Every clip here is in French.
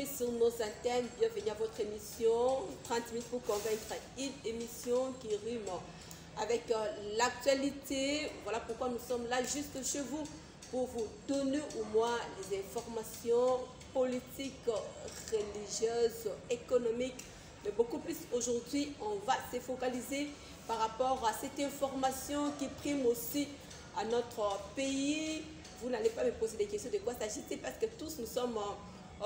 retrouver sur nos antennes. Bienvenue à votre émission 30 minutes pour convaincre. Une émission qui rime avec l'actualité. Voilà pourquoi nous sommes là juste chez vous pour vous donner au moins les informations politiques, religieuses, économiques. Mais beaucoup plus aujourd'hui, on va se focaliser par rapport à cette information qui prime aussi à notre pays. Vous n'allez pas me poser des questions de quoi s'agit-il parce que tous nous sommes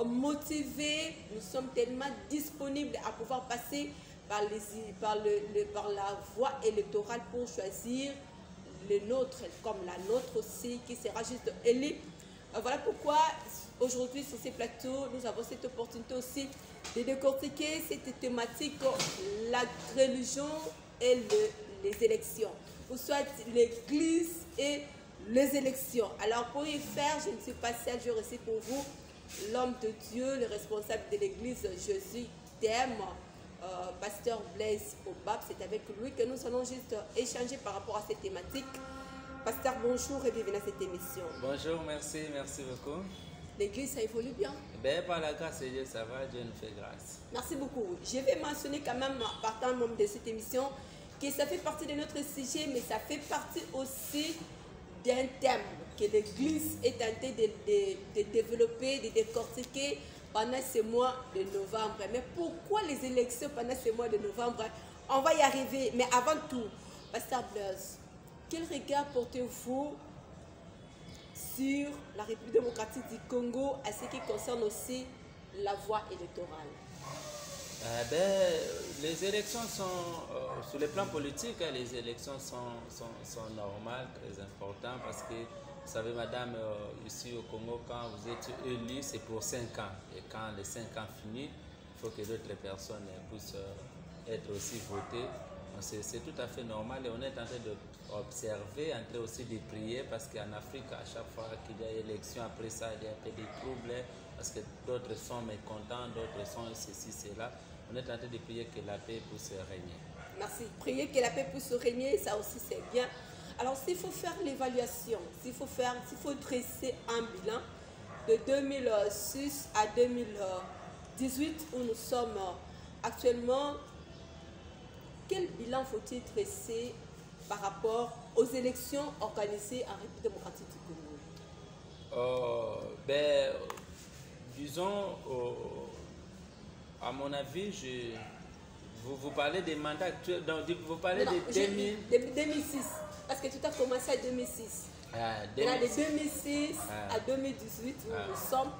motivés, nous sommes tellement disponibles à pouvoir passer par la voie électorale pour choisir le nôtre, comme la nôtre aussi, qui sera juste élue. Voilà pourquoi aujourd'hui sur ces plateaux, nous avons cette opportunité aussi de décortiquer cette thématique, la religion et les élections, ou soit l'église et les élections. Alors pour y faire, je ne suis pas seule, je reçois pour vous l'homme de Dieu, le responsable de l'église Jésus t'aime, pasteur Blaise Obab. C'est avec lui que nous allons juste échanger par rapport à cette thématique. Pasteur, bonjour et bienvenue à cette émission. Bonjour, merci beaucoup. L'église, ça évolue bien? Ben, par la grâce de Dieu, ça va, Dieu nous fait grâce. Merci beaucoup. Je vais mentionner quand même, partant membre de cette émission, que ça fait partie de notre sujet, mais ça fait partie aussi d'un thème que l'Église est tentée de développer, de décortiquer pendant ce mois de novembre. Mais pourquoi les élections pendant ce mois de novembre? On va y arriver. Mais avant tout, Pasteur Blaise, quel regard portez-vous sur la République démocratique du Congo à ce qui concerne aussi la voie électorale? Les élections sont, sur le plan politique, les élections sont normales, très importantes, parce que, vous savez, madame, ici au Congo, quand vous êtes élu, c'est pour 5 ans. Et quand les 5 ans finissent, il faut que d'autres personnes puissent être aussi votées. C'est tout à fait normal et on est en train d'observer, en train aussi de prier, parce qu'en Afrique, à chaque fois qu'il y a élection, après ça, il y a un peu des troubles, parce que d'autres sont mécontents, d'autres sont ceci, cela. On est en train de prier que la paix puisse régner. Merci. Prier que la paix puisse régner, ça aussi c'est bien. Alors s'il faut faire l'évaluation, s'il faut dresser un bilan de 2006 à 2018 où nous sommes actuellement, quel bilan faut-il dresser par rapport aux élections organisées en République démocratique du Congo? Disons, à mon avis, vous parlez des mandats actuels, donc vous parlez de 2006, parce que tout a commencé en 2006. De 2006 à 2018 où nous sommes,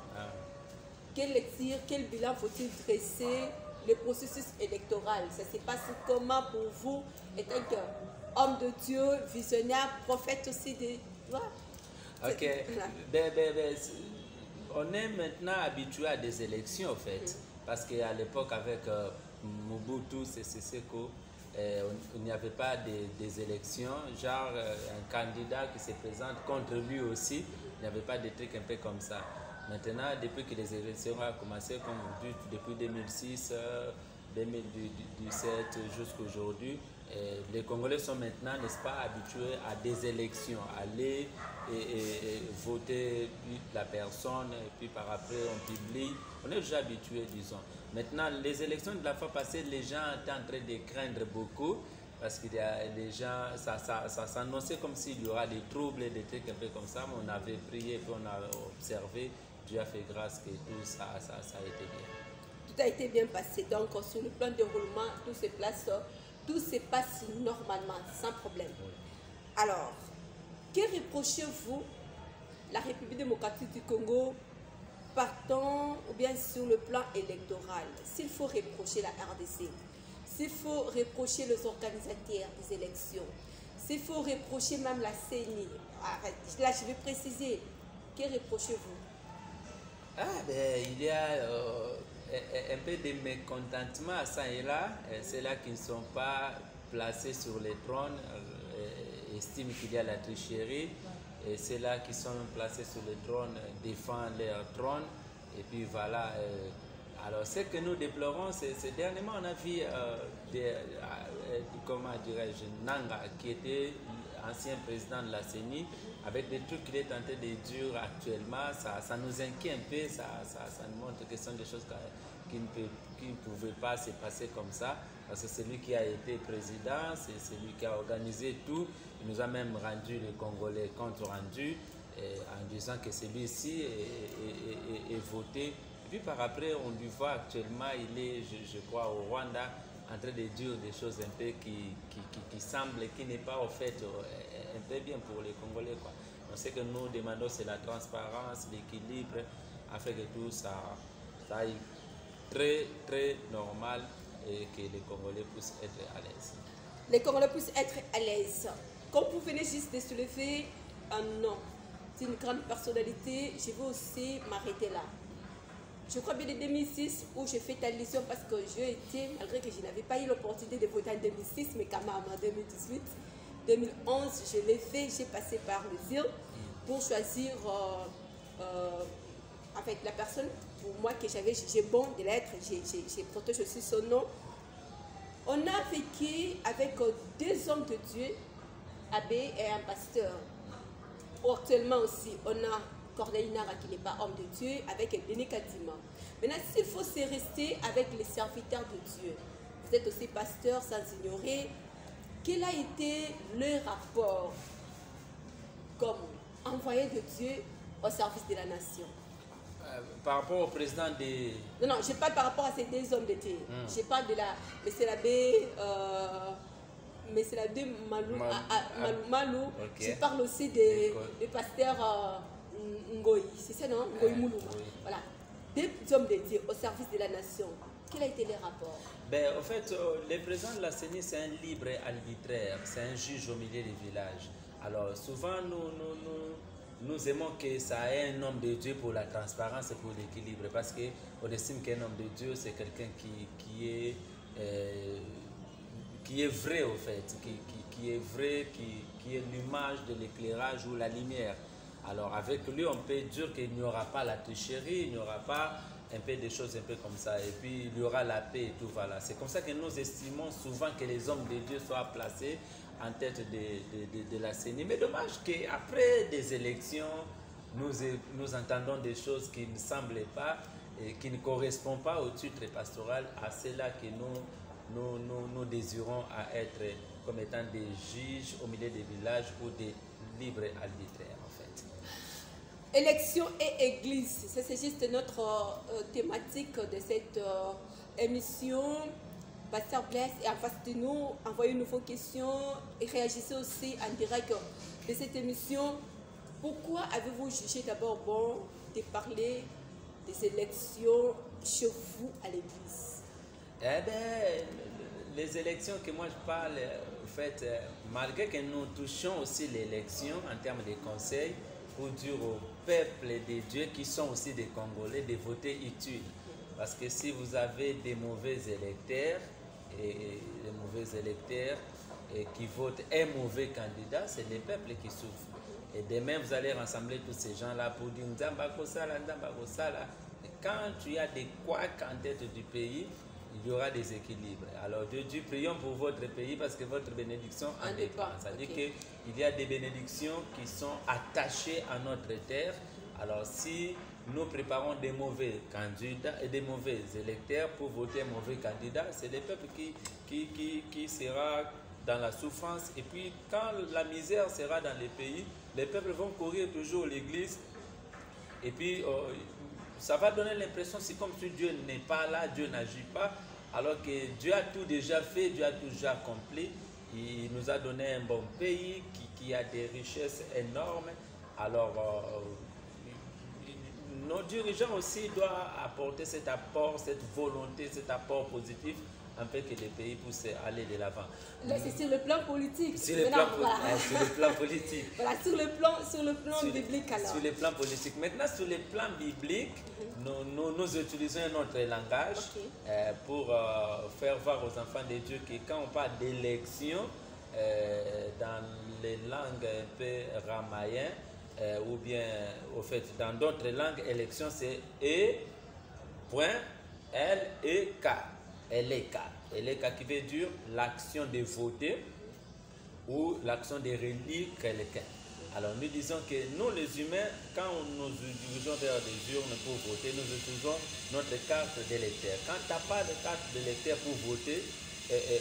quel bilan faut-il dresser? Le processus électoral, ça se passe comment pour vous, étant qu'homme de Dieu, visionnaire, prophète aussi de... Voilà. Ok. On est maintenant habitué à des élections, en fait. Parce qu'à l'époque, avec Mobutu, Sese Seko, il n'y avait pas des élections. Genre, un candidat qui se présente contre lui aussi, il n'y avait pas de trucs un peu comme ça. Maintenant, depuis que les élections ont commencé, comme vous dites, depuis 2006, 2017 jusqu'à aujourd'hui, les Congolais sont maintenant, n'est-ce pas, habitués à des élections, aller et voter la personne, et puis par après on publie. On est déjà habitués, disons. Maintenant, les élections de la fois passée, les gens étaient en train de craindre beaucoup, parce que les gens, ça s'annonçait comme s'il y aura des troubles, des trucs un peu comme ça, mais on avait prié, puis on a observé. Dieu a fait grâce que tout ça a été bien. Tout a été bien passé. Donc, sur le plan de déroulement, tout se passe normalement, sans problème. Oui. Alors, que reprochez-vous la République démocratique du Congo partant ou bien sur le plan électoral? S'il faut reprocher la RDC, s'il faut reprocher les organisateurs des élections, s'il faut reprocher même la CENI, là je vais préciser, que reprochez-vous? Il y a un peu de mécontentement à ça et là. Ceux-là qui ne sont pas placés sur les trônes estiment qu'il y a la tricherie. Et ceux-là qui sont placés sur les trônes défendent leur trône. Et puis voilà. Alors ce que nous déplorons, c'est dernièrement on a vu, comment dirais-je, Nanga qui était ancien président de la CENI, avec des trucs qu'il est en train de dire actuellement, ça nous inquiète un peu, ça nous montre que ce sont des choses qui ne pouvaient pas se passer comme ça, parce que c'est lui qui a été président, c'est lui qui a organisé tout, il nous a même rendu les Congolais compte rendu, en disant que celui-ci est voté. Et puis par après, on lui voit actuellement, il est, je crois, au Rwanda, en train de dire des choses un peu qui semblent, qui n'est pas au fait un peu bien pour les Congolais, quoi. On sait que nous demandons, c'est la transparence, l'équilibre, afin que tout ça aille très, très normal et que les Congolais puissent être à l'aise. Les Congolais puissent être à l'aise. Comme vous venez juste de soulever un nom, c'est une grande personnalité, je veux aussi m'arrêter là. Je crois bien en 2006 où j'ai fait allusion parce que j'ai été, malgré que je n'avais pas eu l'opportunité de voter en 2006, mais quand même en 2018, 2011, je l'ai fait, j'ai passé par le ZIL pour choisir avec la personne, pour moi que j'ai bon de l'être, j'ai protégé aussi son nom. On a vécu avec deux hommes de Dieu, abbé et un pasteur. Actuellement aussi, on a Corneille Nara qui n'est pas homme de Dieu, avec Denis Kadima. Maintenant, s'il faut se rester avec les serviteurs de Dieu, vous êtes aussi pasteur sans ignorer, quel a été le rapport comme envoyé de Dieu au service de la nation? Par rapport au président des... Non, je parle par rapport à ces deux hommes de Dieu. Je parle de la... Monsieur l'abbé... Monsieur l'abbé Malou. Okay. Je parle aussi du pasteur Ngoï. C'est ça, non? Ngoï Moulou. Oui. Voilà. Deux hommes de Dieu au service de la nation. Quel a été le rapport? En fait, le président de la CENI, c'est un libre arbitraire. C'est un juge au milieu des villages. Alors, souvent, nous aimons que ça ait un homme de Dieu pour la transparence et pour l'équilibre. Parce qu'on estime qu'un homme de Dieu, c'est quelqu'un qui est vrai, au fait. Qui est vrai, qui est l'image de l'éclairage ou la lumière. Alors, avec lui, on peut dire qu'il n'y aura pas la tricherie, il n'y aura pas un peu des choses un peu comme ça. Et puis, il y aura la paix et tout, voilà. C'est comme ça que nous estimons souvent que les hommes de Dieu soient placés en tête de la CENI. Mais dommage qu'après des élections, nous entendons des choses qui ne semblent pas et qui ne correspondent pas au titre pastoral, à cela que nous désirons à être comme étant des juges au milieu des villages ou des libres arbitraires, en fait. Élection et église, c'est juste notre thématique de cette émission. Pasteur Blaise est en face de nous, envoyez-nous vos questions et réagissez aussi en direct de cette émission. Pourquoi avez-vous jugé d'abord bon de parler des élections chez vous à l'église? Les élections que moi je parle, en fait, malgré que nous touchions aussi l'élection en termes de conseils, pour dire au peuple de Dieu qui sont aussi des Congolais de voter utile. Parce que si vous avez des mauvais électeurs, qui votent un mauvais candidat, c'est le peuple qui souffre. Et demain, vous allez rassembler tous ces gens-là pour dire Nzamba Kosala. Et quand tu as des couacs en tête du pays, il y aura des équilibres. Alors, Dieu, prions pour votre pays parce que votre bénédiction en dépend. C'est-à-dire qu'il y a des bénédictions qui sont attachées à notre terre. Alors, si nous préparons des mauvais candidats et des mauvais électeurs pour voter un mauvais candidat, c'est le peuple qui sera dans la souffrance. Et puis, quand la misère sera dans les pays, les peuples vont courir toujours l'église. Et puis, ça va donner l'impression, c'est comme si Dieu n'est pas là, Dieu n'agit pas, alors que Dieu a tout déjà fait, Dieu a tout déjà accompli. Il nous a donné un bon pays qui a des richesses énormes. Alors, nos dirigeants aussi doivent apporter cet apport, cette volonté, cet apport positif, afin que les pays puissent aller de l'avant. Là, c'est sur le plan politique. Sur le plan politique. Voilà, sur le plan biblique alors. Sur le plan politique. Maintenant, sur le plan biblique, nous utilisons un autre langage pour faire voir aux enfants de Dieu que quand on parle d'élection, dans les langues un peu ramayennes, ou bien, au fait, dans d'autres langues, élection, c'est E.L.E.K. Eleka qui veut dire l'action de voter ou l'action de relire quelqu'un. Alors nous disons que nous les humains, quand nous utilisons vers des urnes pour voter, nous utilisons notre carte d'électeur. Quand tu n'as pas de carte d'électeur pour voter,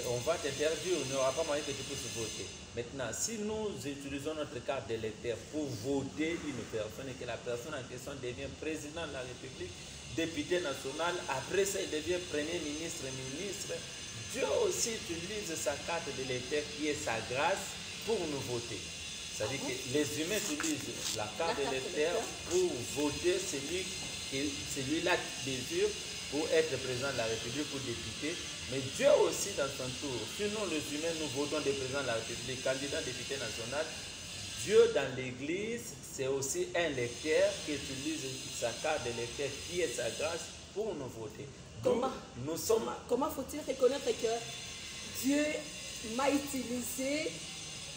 on va t'interdire, il n'y aura pas moyen que tu puisses voter. Maintenant, si nous utilisons notre carte d'électeur pour voter une personne et que la personne en question devient président de la République, député national, après ça il devient premier ministre, Dieu aussi utilise sa carte d'électeur qui est sa grâce pour nous voter. C'est-à-dire que les humains utilisent la carte d'électeur pour voter celui-là qui désire pour être président de la République ou député. Mais Dieu aussi dans son tour, sinon les humains nous votons des présidents de la République, candidats député national, Dieu dans l'église c'est aussi un lecteur qui utilise sa carte d'électeur qui est sa grâce pour nous voter. Comment faut-il reconnaître que Dieu m'a utilisé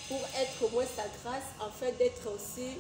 pour être au moins sa grâce, afin d'être aussi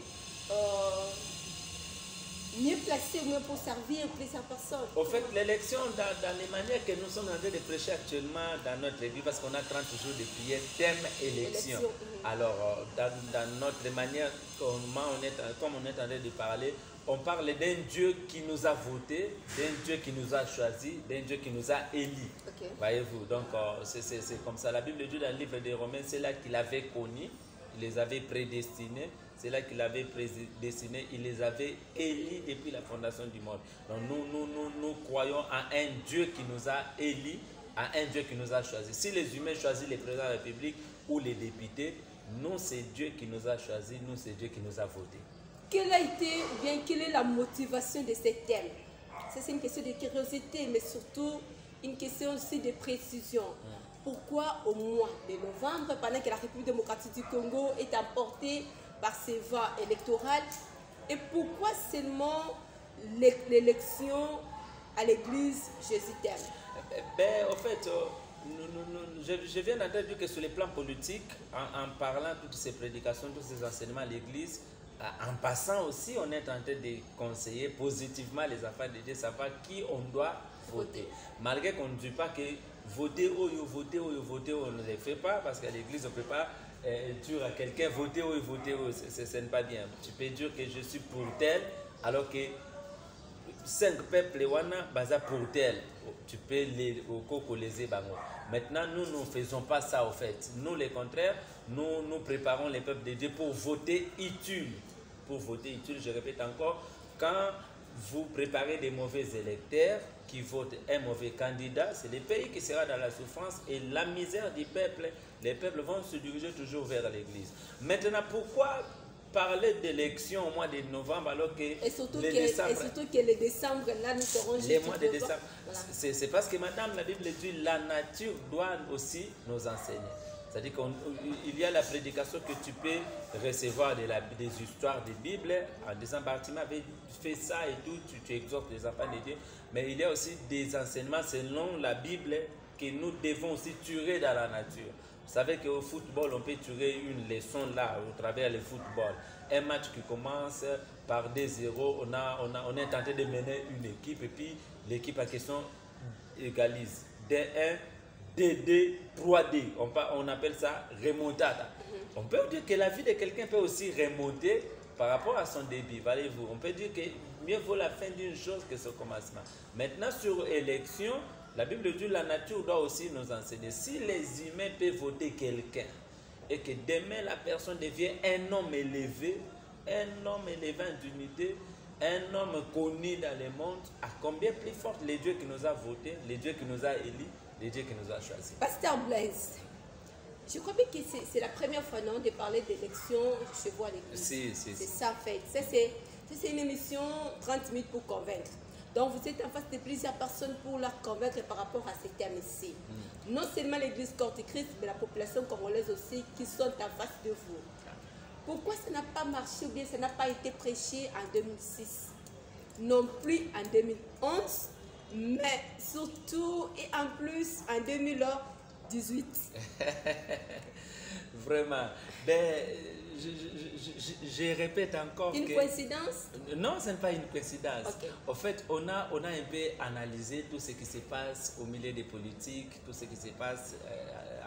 mieux placé, mieux pour servir plusieurs personnes? Au fait, l'élection, dans les manières que nous sommes en train de prêcher actuellement dans notre vie, parce qu'on a 30 jours de prière, thème élection. Alors, dans notre manière, comme on est en train de parler, on parle d'un Dieu qui nous a votés, d'un Dieu qui nous a choisis, d'un Dieu qui nous a élis. Okay. Voyez-vous, donc c'est comme ça. La Bible dit dans le livre des Romains, c'est là qu'il avait connu, il les avait prédestinés, c'est là qu'il avait prédestiné, il les avait élis depuis la fondation du monde. Donc nous croyons à un Dieu qui nous a élis, à un Dieu qui nous a choisis. Si les humains choisissent les présidents de la République ou les députés, nous c'est Dieu qui nous a choisis, nous c'est Dieu qui nous a votés. Quelle a été, ou bien quelle est la motivation de ce thème? C'est une question de curiosité, mais surtout une question aussi de précision. Pourquoi au mois de novembre, pendant que la République démocratique du Congo est emportée par ses voix électorales, et pourquoi seulement l'élection à l'église Jésus-Thème? En fait, je viens d'entendre que sur le plan politique, en parlant de toutes ces prédications, tous ces enseignements à l'église, en passant aussi, on est en train de conseiller positivement les enfants de Dieu, savoir qui on doit voter. Malgré qu'on ne dit pas que voter, on ne le fait pas, parce qu'à l'église, on ne peut pas dire à quelqu'un voter, ce n'est pas bien. Tu peux dire que je suis pour tel, alors que 5 peuples sont pour tel. Tu peux les Maintenant, nous ne faisons pas ça au fait. Nous, le contraire, nous préparons les peuples de Dieu pour voter utile. Pour voter utile, je répète encore, quand vous préparez des mauvais électeurs qui votent un mauvais candidat, c'est le pays qui sera dans la souffrance et la misère du peuple. Les peuples vont se diriger toujours vers l'église. Maintenant, pourquoi parler d'élection au mois de novembre alors que et surtout que le décembre, là, nous serons juste les mois de décembre. Voilà. C'est parce que, madame, la Bible dit la nature doit aussi nous enseigner. C'est-à-dire qu'il y a la prédication que tu peux recevoir des histoires de Bible en disant, Bartimée avait fait ça et tout, tu exhortes les enfants de Dieu. Mais il y a aussi des enseignements selon la Bible que nous devons aussi tirer dans la nature. Vous savez qu'au football, on peut tirer une leçon là, au travers le football. Un match qui commence par 2-0, on est tenté de mener une équipe et puis l'équipe en question égalise. D1, D2, 3D. On appelle ça remontada. On peut dire que la vie de quelqu'un peut aussi remonter par rapport à son début. Voyez-vous, on peut dire que mieux vaut la fin d'une chose que son commencement. Maintenant, sur élection, la Bible dit que la nature doit aussi nous enseigner. Si les humains peuvent voter quelqu'un et que demain la personne devient un homme élevé en dignité, un homme connu dans le monde, à combien plus fort les dieux qui nous a votés, les dieux qui nous a élus, les dieux qui nous a choisis. Pasteur Blaise, je crois bien que c'est la première fois non, de parler d'élection chez vous à l'église. Si. C'est ça en fait. C'est une émission 30 minutes pour convaincre. Donc vous êtes en face de plusieurs personnes pour leur convaincre par rapport à ces thèmes ici. Non seulement l'église corps de Christ, mais la population congolaise aussi qui sont en face de vous. Pourquoi ça n'a pas marché ou bien ça n'a pas été prêché en 2006, non plus en 2011, mais surtout et en plus en 2018? Vraiment. Je répète encore une coïncidence? Non, ce n'est pas une coïncidence. Okay. En fait, on a un peu analysé tout ce qui se passe au milieu des politiques, tout ce qui se passe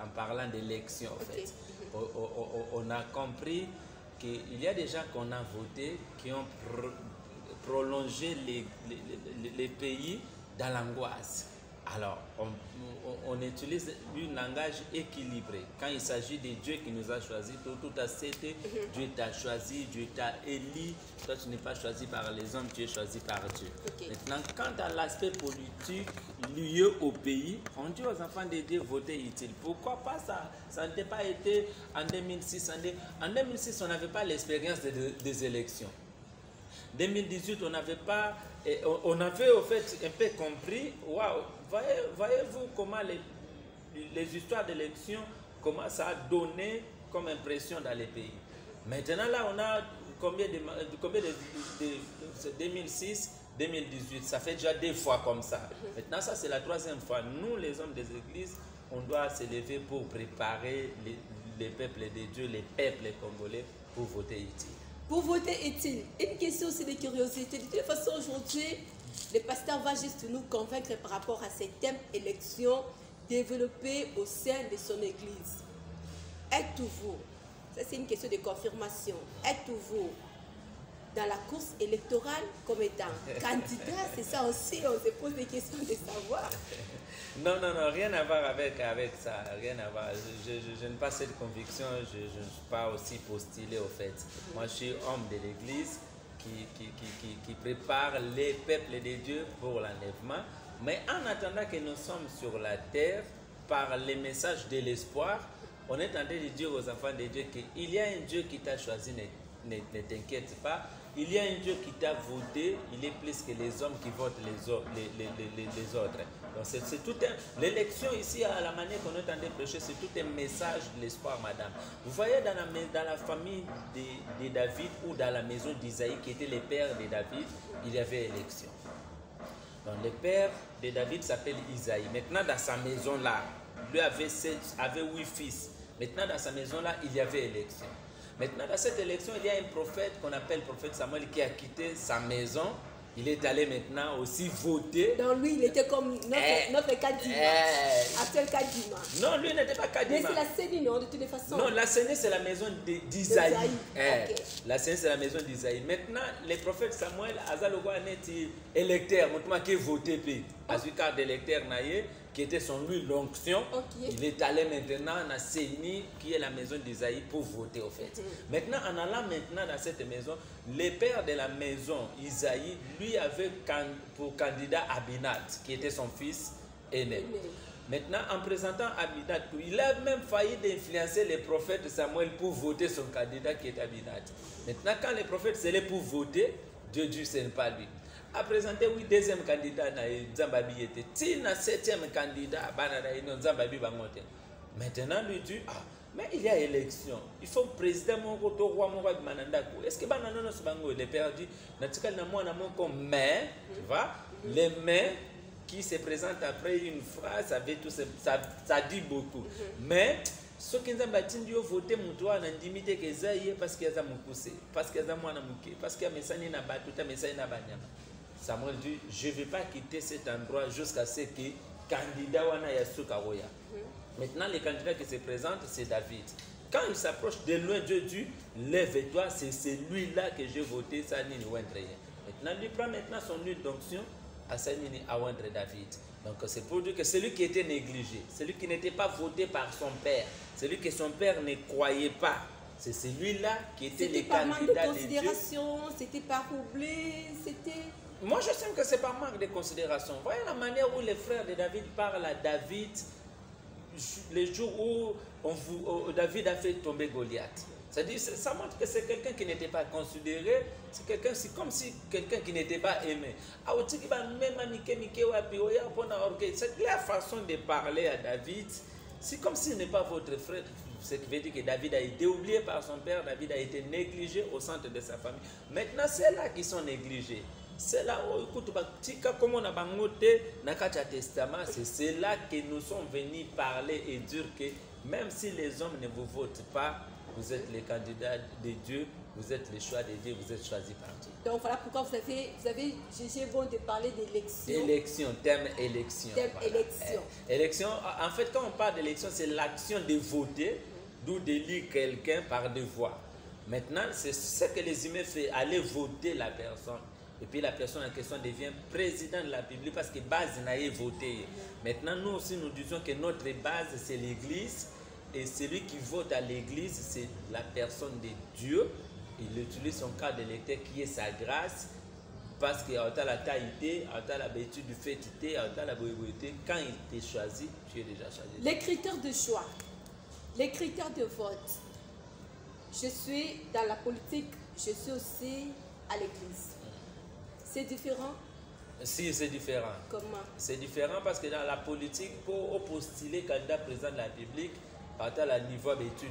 en parlant d'élections. En fait. on a compris qu'il y a des gens qu'on a votés qui ont prolongé les pays dans l'angoisse. Alors, on utilise un langage équilibré. Quand il s'agit de Dieu qui nous a choisis, tout a cédé, Dieu t'a choisi, Dieu t'a élu. Toi, tu n'es pas choisi par les hommes, tu es choisi par Dieu. Okay. Maintenant, quant à l'aspect politique lié au pays, on dit aux enfants de Dieu, voter utile. Pourquoi pas ça? Ça n'était pas été en 2006. En 2006, on n'avait pas l'expérience des élections. 2018, on n'avait pas, on avait au fait un peu compris, waouh, voyez-vous comment les histoires d'élections, comment ça a donné comme impression dans les pays. Maintenant là, on a combien de 2006, 2018, ça fait déjà 2 fois comme ça. Maintenant ça c'est la 3e fois. Nous les hommes des églises, on doit se lever pour préparer les peuples de Dieu, les peuples congolais pour voter utile. Pour voter utile, une question aussi de curiosité. De toute façon, aujourd'hui, le pasteur va juste nous convaincre par rapport à ces thèmes élections développés au sein de son église. Êtes-vous, ça c'est une question de confirmation, êtes-vous dans la course électorale comme étant candidat? C'est ça aussi, on se pose des questions de savoir. Non, rien à voir avec ça, rien à voir. Je n'ai pas cette conviction, je ne suis pas aussi postulé au fait. Moi, je suis homme de l'église qui prépare les peuples de Dieu pour l'enlèvement. Mais en attendant que nous sommes sur la terre, par les messages de l'espoir, on est en train de dire aux enfants de Dieu qu'il y a un Dieu qui t'a choisi, ne t'inquiète pas. Il y a un Dieu qui t'a voté, il est plus que les hommes qui votent les autres. Donc c'est tout l'élection ici, à la manière qu'on est en train de prêcher, c'est tout un message de l'espoir, madame. Vous voyez dans la famille de David ou dans la maison d'Isaïe, qui était les pères de David, il y avait élection. Donc le père de David s'appelle Isaïe. Maintenant dans sa maison-là, lui avait 8 fils. Maintenant dans sa maison-là, il y avait élection. Maintenant, dans cette élection, il y a un prophète qu'on appelle le prophète Samuel qui a quitté sa maison. Il est allé maintenant aussi voter. Donc lui, il était comme notre Kadima, actuel Kadima. Non, lui n'était pas Kadima. Mais c'est la CENI, non, de toutes les façons. Non, la CENI, c'est la maison d'Isaïe. Okay. La CENI, c'est la maison d'Isaïe. Maintenant, le prophète Samuel, Azalogo est électeur, qui a voté, carte d'électeur, qui était son lui l'onction. Okay. Il est allé maintenant à CENI, qui est la maison d'Isaïe, pour voter au fait. Maintenant, en allant maintenant dans cette maison, le père de la maison, Isaïe, lui avait pour candidat Abinad, qui était son fils aîné. Maintenant, en présentant Abinad, il a même failli d'influencer les prophètes de Samuel pour voter son candidat qui est Abinad. Maintenant, quand les prophètes c'est là pour voter, Dieu dit ce n'est pas lui. A présenté oui deuxième candidat na Nzambabi était tina 7e candidat Nzambabi bangote. Maintenant lui dit mais il y a élection. Il faut président mon roi mon manandako. Est-ce que banana no bango il est perdu natikal na moi comme mais tu vois les mais qui se présentent après une phrase ça dit beaucoup. Mais ce qui nous a battu, voter mutua na ndimite que zaïe parce qu'il y a mukuse, parce qu'il y a mwana muke, parce qu'il y a mesani na batuta mesani na banyama. Samuel dit, je ne vais pas quitter cet endroit jusqu'à ce que le candidat wana yasuka roya. Maintenant, le candidat qui se présente, c'est David. Quand il s'approche de loin, Dieu dit, lève-toi, c'est celui-là que j'ai voté, Sanini Wentre. Maintenant, lui prend maintenant son huile d'onction à Sanini à Wentre David. Donc, c'est pour dire que celui qui était négligé, celui qui n'était pas voté par son père, celui que son père ne croyait pas, c'est celui-là qui était le candidat de Dieu. C'était par manque de considération, c'était par oubli, c'était... Moi, je sens que c'est par manque de considération. Voyez la manière où les frères de David parlent à David les jours où David a fait tomber Goliath. C'est-à-dire, ça montre que c'est quelqu'un qui n'était pas considéré, c'est comme si quelqu'un qui n'était pas aimé. C'est la façon de parler à David. C'est comme s'il n'est pas votre frère. Ce qui veut dire que David a été oublié par son père, David a été négligé au centre de sa famille. Maintenant, c'est là qu'ils sont négligés. C'est là où, écoute, comme on a bangoté dans le Testament, c'est là que nous sommes venus parler et dire que même si les hommes ne vous votent pas, vous êtes les candidats de Dieu, vous êtes les choix de Dieu, vous êtes choisis par Dieu. Donc voilà pourquoi vous avez jugé bon de parler d'élection. Élection, terme élection. Terme voilà. Élection. Élection, en fait, quand on parle d'élection, c'est l'action de voter d'où d'élire quelqu'un par devoir. Maintenant, c'est ce que les humains font, aller voter la personne. Et puis la personne en question devient président de la République parce que base n'a pas voté. Maintenant, nous aussi, nous disons que notre base, c'est l'Église. Et celui qui vote à l'Église, c'est la personne de Dieu. Il utilise son carte d'électeur qui est sa grâce. Parce qu'il y a la taille, la bêtise du fait, la boéboité. Quand il t'est choisi, tu es déjà choisi. Les critères de choix, les critères de vote. Je suis dans la politique, je suis aussi à l'église. C'est différent? Si, c'est différent. Comment? C'est différent parce que dans la politique, pour postuler candidat président de la République, à niveau d'études,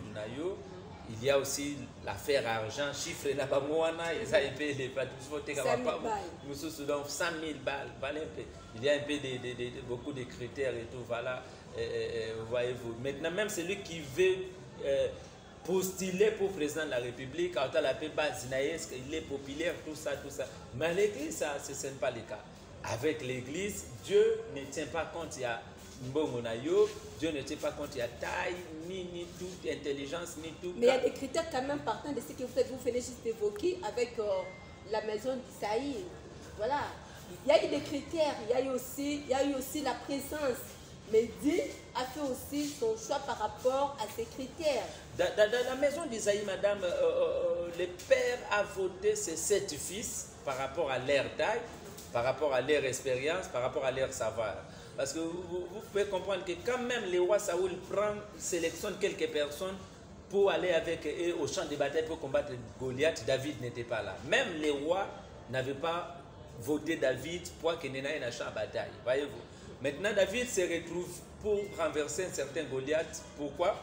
il y a aussi l'affaire argent, chiffre là-bas, ils ont payé les pratiques. 100 000 balles. Nous sommes 100 000 balles. Il y a un peu beaucoup de critères et tout, voilà. Voyez-vous. Maintenant, même celui qui veut postuler pour président de la République, quand on l'appelle il est populaire, tout ça. Mais à l'église, ce n'est pas le cas. Avec l'église, Dieu ne tient pas compte, il y a Dieu ne tient pas compte, il y a taille, ni tout, intelligence, ni tout. Mais il y a des critères quand même partant de ce que vous venez juste d'évoquer avec la maison d'Isaïe. Voilà. Il y a eu des critères, il y a eu aussi la présence. Mais Dieu a fait aussi son choix par rapport à ces critères. Dans la maison d'Isaïe, madame, le père a voté ses 7 fils par rapport à leur taille, par rapport à leur expérience, par rapport à leur savoir. Parce que vous pouvez comprendre que quand même le roi Saoul sélectionne quelques personnes pour aller avec eux au champ de bataille pour combattre Goliath, David n'était pas là. Même les rois n'avaient pas voté David pour qu'il n'ait pas un champ de bataille. Voyez-vous. Maintenant, David se retrouve pour renverser un certain Goliath. Pourquoi?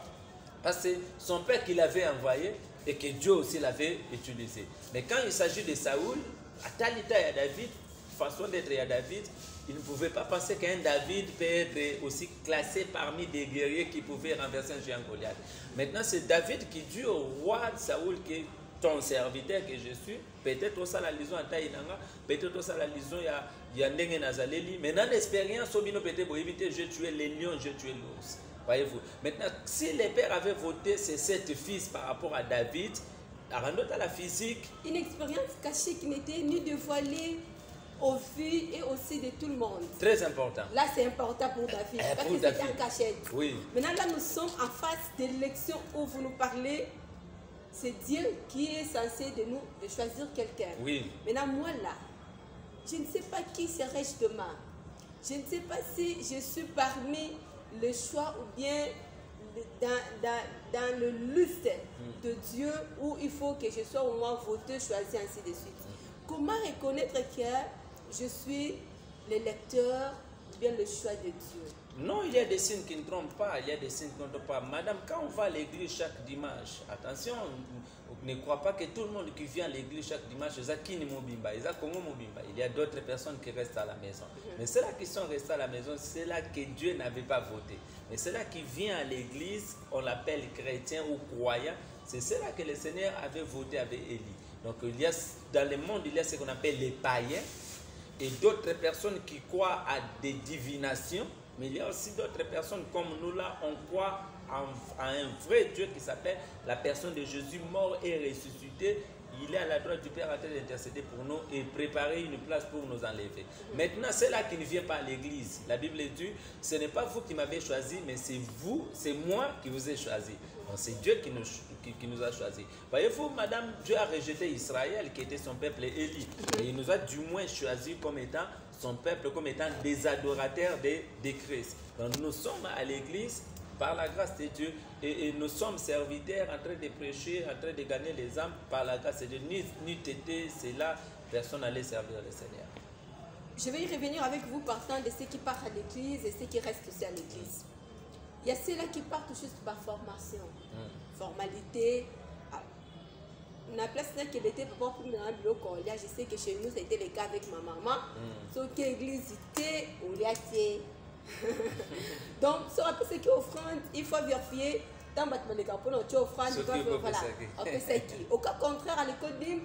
Parce que son père qui l'avait envoyé et que Dieu aussi l'avait utilisé. Mais quand il s'agit de Saoul, à Talita et à David, façon d'être à David, il ne pouvait pas penser qu'un David peut être aussi classé parmi des guerriers qui pouvaient renverser un géant Goliath. Maintenant, c'est David qui dit au roi Saoul que ton serviteur que je suis, peut-être aussi la liaison à Taïnanga, peut-être aussi la liaison il y a Ndenge Nazaleli. Maintenant, l'expérience, peut-être pour éviter, j'ai tué les lions, j'ai tué l'ours. Voyez-vous. Maintenant, si les pères avaient voté ces 7 fils par rapport à David, à la physique. Une expérience cachée qui n'était ni dévoilée aux filles et aussi de tout le monde. Très important. Là, c'est important pour David, parce que c'était en cachette. Oui. Maintenant, là, nous sommes en face de l'élection où vous nous parlez. C'est Dieu qui est censé de choisir quelqu'un. Oui. Maintenant, moi, là, je ne sais pas qui serai-je demain. Je ne sais pas si je suis parmi les choix ou bien dans le liste de Dieu où il faut que je sois au moins voté, choisi, ainsi de suite. Comment reconnaître que je suis l'électeur ou bien le choix de Dieu? Non, il y a des signes qui ne trompent pas, il y a des signes qui ne trompent pas. Madame, quand on va à l'église chaque dimanche, attention, ne crois pas que tout le monde qui vient à l'église chaque dimanche, il y a d'autres personnes qui restent à la maison. Mais ceux-là qui sont restés à la maison, c'est là que Dieu n'avait pas voté. Mais ceux-là qui viennent à l'église, on l'appelle chrétien ou croyant, c'est ceux-là que le Seigneur avait voté avec Élie. Donc il y a, dans le monde, il y a ce qu'on appelle les païens et d'autres personnes qui croient à des divinations. Mais il y a aussi d'autres personnes comme nous là, on croit en un vrai Dieu qui s'appelle la personne de Jésus mort et ressuscité. Il est à la droite du Père en train d'intercéder pour nous et préparer une place pour nous enlever. Maintenant, c'est là qui ne vient pas à l'église. La Bible dit, ce n'est pas vous qui m'avez choisi, mais c'est vous, c'est moi qui vous ai choisi. C'est Dieu qui nous a choisis. Voyez-vous, madame, Dieu a rejeté Israël qui était son peuple Élie. Et il nous a du moins choisi comme étant son peuple, comme étant des adorateurs de Christ. Donc nous sommes à l'église par la grâce de Dieu et nous sommes serviteurs en train de prêcher, en train de gagner les âmes par la grâce de Dieu. Ni tété, c'est là, personne n'allait servir le Seigneur. Je vais y revenir avec vous partant de ceux qui partent à l'église et ceux qui restent aussi à l'église. Il y a ceux-là qui partent juste par formation, formalité. La place qui était pour me je sais que chez nous, c'était le cas avec ma maman. Sauf que l'église était au liatier. Donc, ce qui est offrande, il faut vérifier. Tant que les capons ont offrande, voilà. Au cas contraire, à l'école d'hymne,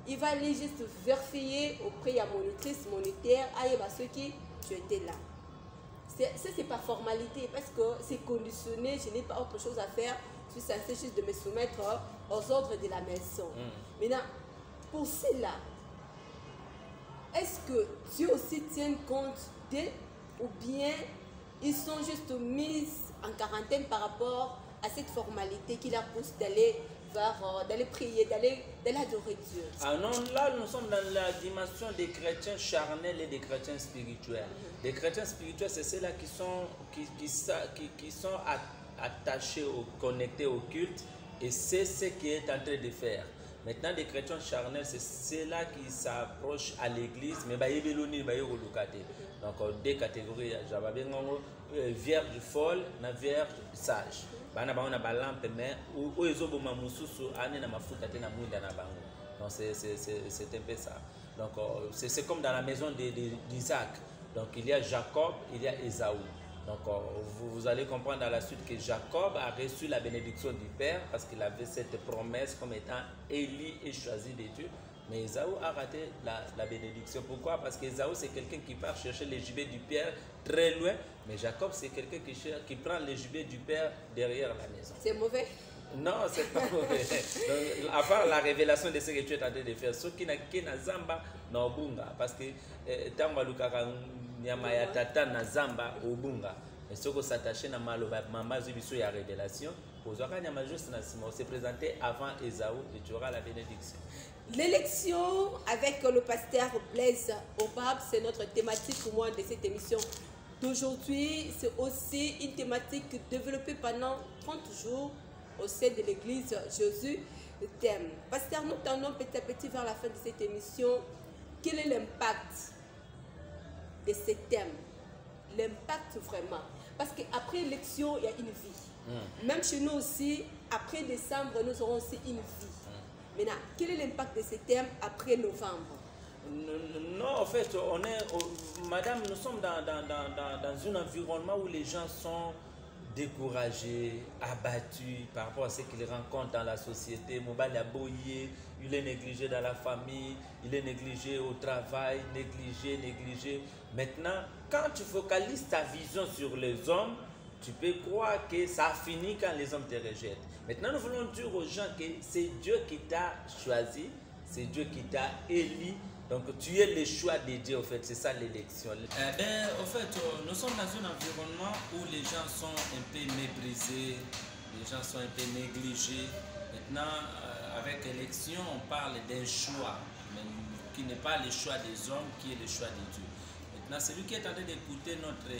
il va aller juste vérifier auprès de la monitrice, monitaire, à ceux qui étaient là. Ça, c'est pas formalité parce que c'est conditionné, je n'ai pas autre chose à faire suis censée juste de me soumettre aux ordres de la maison. Maintenant, pour cela, est-ce que Dieu aussi tient compte d'eux ou bien ils sont juste mis en quarantaine par rapport à cette formalité qui leur pousse d'aller prier, d'aller adorer Dieu? Ah non, là nous sommes dans la dimension des chrétiens charnels et des chrétiens spirituels. Les chrétiens spirituels, c'est ceux-là qui sont attachés, connectés au culte, et c'est ce qu'il est en train de faire. Maintenant, les chrétiens charnels, c'est ceux-là qui s'approchent à l'église, mais donc deux catégories, vierge folle, na vierge sage. Donc c'est un peu ça. Donc c'est comme dans la maison d'Isaac. Donc il y a Jacob, il y a Ésaü. Donc vous allez comprendre à la suite que Jacob a reçu la bénédiction du Père parce qu'il avait cette promesse comme étant élu et choisi de Dieu. Mais Ésaü a raté la bénédiction. Pourquoi? Parce qu'Ésaü, c'est quelqu'un qui part chercher les gibets du Père très loin. Mais Jacob, c'est quelqu'un qui prend les gibets du Père derrière la maison. C'est mauvais? Non, c'est pas mauvais. Donc, à part la révélation de ce que tu es en train de faire, ce qui n'a qu'un zamba, non bunga. Parce que tant que nyama tata na zamba obunga. Mais ce que s'attache à maloba mama zubiso ya révélation, aux nyama juste na simo, c'est présenté avant Ésaü et tu auras la bénédiction. L'élection avec le pasteur Blaise Obab, c'est notre thématique pour moi de cette émission d'aujourd'hui. C'est aussi une thématique développée pendant 30 jours au sein de l'église Jésus t'aime. Pasteur, nous tendons petit à petit vers la fin de cette émission. Quel est l'impact de ce thème? L'impact vraiment. Parce qu'après l'élection, il y a une vie. Même chez nous aussi, après décembre, nous aurons aussi une vie. Maintenant, quel est l'impact de ce thème après novembre? Non, en fait, madame, nous sommes dans un environnement où les gens sont découragés, abattus par rapport à ce qu'ils rencontrent dans la société. Mobile a boyé, il est négligé dans la famille, il est négligé au travail, négligé. Maintenant, quand tu focalises ta vision sur les hommes, tu peux croire que ça finit quand les hommes te rejettent. Maintenant, nous voulons dire aux gens que c'est Dieu qui t'a choisi, c'est Dieu qui t'a élu. Donc, tu es le choix de Dieu, en fait, c'est ça l'élection. En fait, nous sommes dans un environnement où les gens sont un peu méprisés, les gens sont un peu négligés. Maintenant, avec l'élection, on parle d'un choix, mais qui n'est pas le choix des hommes, qui est le choix de Dieu. Maintenant, celui qui est en train d'écouter notre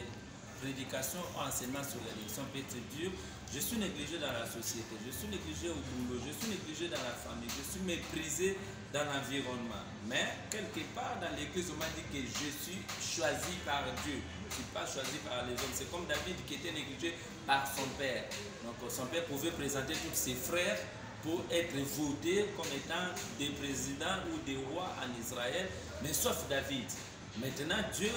prédication ou enseignement sur l'élection peut te dire: je suis négligé dans la société, je suis négligé au boulot, je suis négligé dans la famille, je suis méprisé dans l'environnement. Mais quelque part dans l'église, on m'a dit que je suis choisi par Dieu. Je ne suis pas choisi par les hommes. C'est comme David qui était négligé par son père. Donc son père pouvait présenter tous ses frères pour être votés comme étant des présidents ou des rois en Israël, mais sauf David. Maintenant, Dieu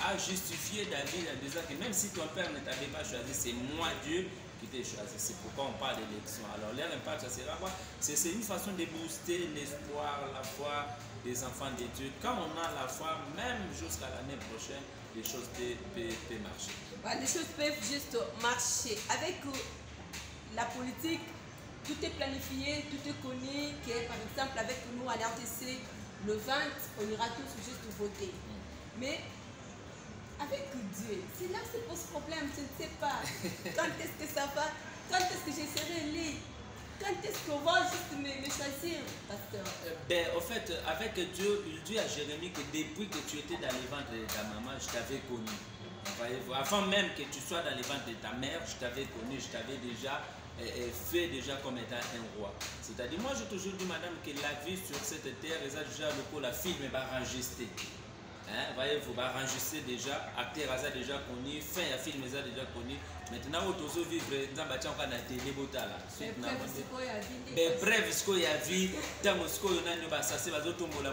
a justifié David en disant que même si ton père ne t'avait pas choisi, c'est moi Dieu qui t'ai choisi. C'est pourquoi on parle d'élection. Alors leur impact, ça sera quoi? C'est une façon de booster l'espoir, la foi des enfants de Dieu. Quand on a la foi, même jusqu'à l'année prochaine, les choses peuvent marcher. Les choses peuvent juste marcher. Avec la politique, tout est planifié, tout est connu. Par exemple, avec nous à l'RDC, le 20, on ira tous juste voter. Mais avec Dieu, c'est là que se pose problème. Je ne sais pas quand est-ce que ça va, quand est-ce que je serai libre, quand est-ce qu'on va juste me choisir, pasteur? En fait, avec Dieu, il dit à Jérémie que depuis que tu étais dans le ventre de ta maman, je t'avais connu. Avant même que tu sois dans le ventre de ta mère, je t'avais connu, je t'avais déjà fait comme étant un roi. C'est-à-dire, moi j'ai toujours dit, madame, que la vie sur cette terre, les a déjà le coup, la film va enregistrer. Voyez-vous, va enregistrer déjà, acteur a déjà connu, fin à film a déjà connu. Maintenant, au tozo vivre, dans la télé, bref, ce qu'il y a vu, dans ce qu'il y a vu, ça c'est la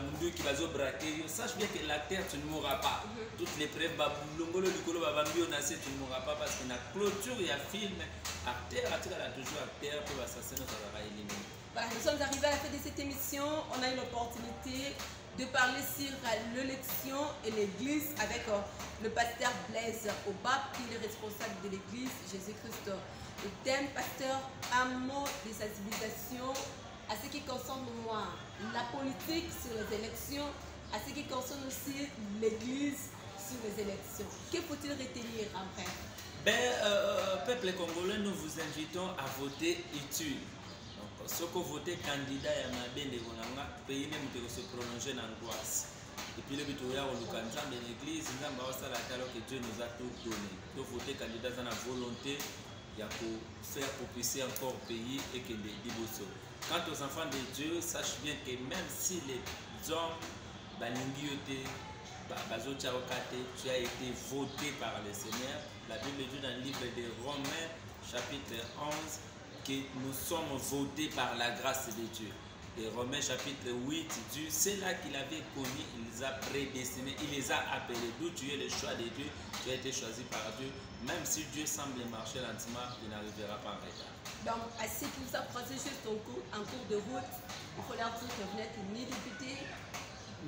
mundu qui va se braquer. Sache bien que l'acteur, tu ne mourras pas. Toutes les preuves, tu ne mourras pas parce que la clôture, il y a film, acteur, toujours acteur, pour l'assassiner, ça va éliminer. Voilà, nous sommes arrivés à la fin de cette émission. On a eu l'opportunité de parler sur l'élection et l'église avec le pasteur Blaise Obab, qui est le responsable de l'église Jésus-Christ. Le thème, pasteur, un mot de sensibilisation à ce qui concerne moi, la politique sur les élections, à ce qui concerne aussi l'église sur les élections. Que faut-il retenir en fait? Peuple congolais, nous vous invitons à voter utile. Donc, ce que voter candidat, il y a un pays qui se prononcer dans l'angoisse. Et puis, le but de l'église, que Dieu nous a tout donné. Donc, voter candidat, c'est la volonté de faire propulser encore le pays et que les dévotions. Quant aux enfants de Dieu, sache bien que même si les hommes, tu as été voté par le Seigneur. La Bible dit dans le livre de Romains, chapitre 11, que nous sommes votés par la grâce de Dieu. Et Romains, chapitre 8, dit, c'est là qu'il avait connu, il les a prédestinés, il les a appelés. D'où tu es le choix de Dieu, tu as été choisi par Dieu. Même si Dieu semble marcher lentement, il n'arrivera pas en retard. Donc, si vous approchez juste en cours de route, il faut leur dire que vous n'êtes ni député.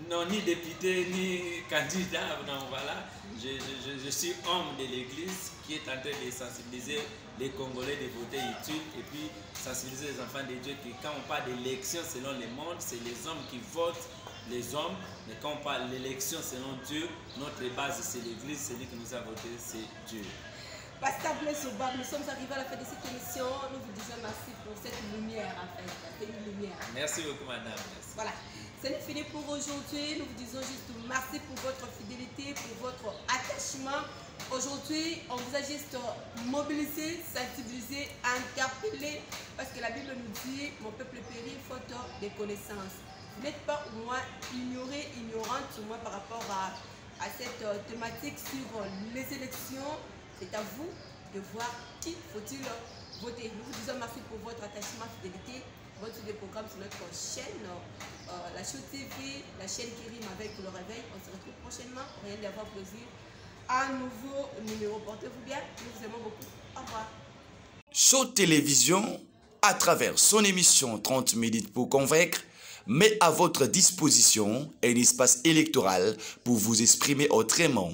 Non, ni député, ni candidat. Non, voilà. Je suis homme de l'église qui est en train de sensibiliser les Congolais de voter utile et puis sensibiliser les enfants de Dieu que quand on parle d'élection selon le monde, c'est les hommes qui votent les hommes. Mais quand on parle d'élection selon Dieu, notre base c'est l'église, celui qui nous a voté, c'est Dieu. Pasteur Blaise Obab, nous sommes arrivés à la fin de cette émission. Nous vous disons merci pour cette lumière en fait. C'est une lumière. Merci beaucoup madame. Merci. Voilà. C'est fini pour aujourd'hui. Nous vous disons juste merci pour votre fidélité, pour votre attachement. Aujourd'hui, on vous a juste mobilisé, sensibilisé, interpellé, parce que la Bible nous dit, mon peuple périt faute de connaissances. Vous n'êtes pas au moins ignorante au moins par rapport à cette thématique sur les élections. C'est à vous de voir qui faut-il voter. Nous vous disons merci pour votre attachement, fidélité. Votre des programmes sur notre chaîne, la Show TV, la chaîne qui rime avec le réveil. On se retrouve prochainement. Rien d'avoir plaisir. Un nouveau numéro. Portez-vous bien. Nous vous aimons beaucoup. Au revoir. Show Télévision, à travers son émission 30 minutes pour convaincre, met à votre disposition un espace électoral pour vous exprimer autrement.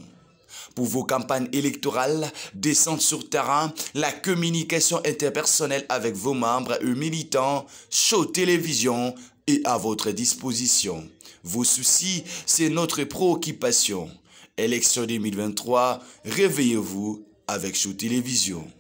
Pour vos campagnes électorales, descente sur terrain, la communication interpersonnelle avec vos membres et militants, Show Télévision est à votre disposition. Vos soucis, c'est notre préoccupation. Élection 2023, réveillez-vous avec Show Télévision.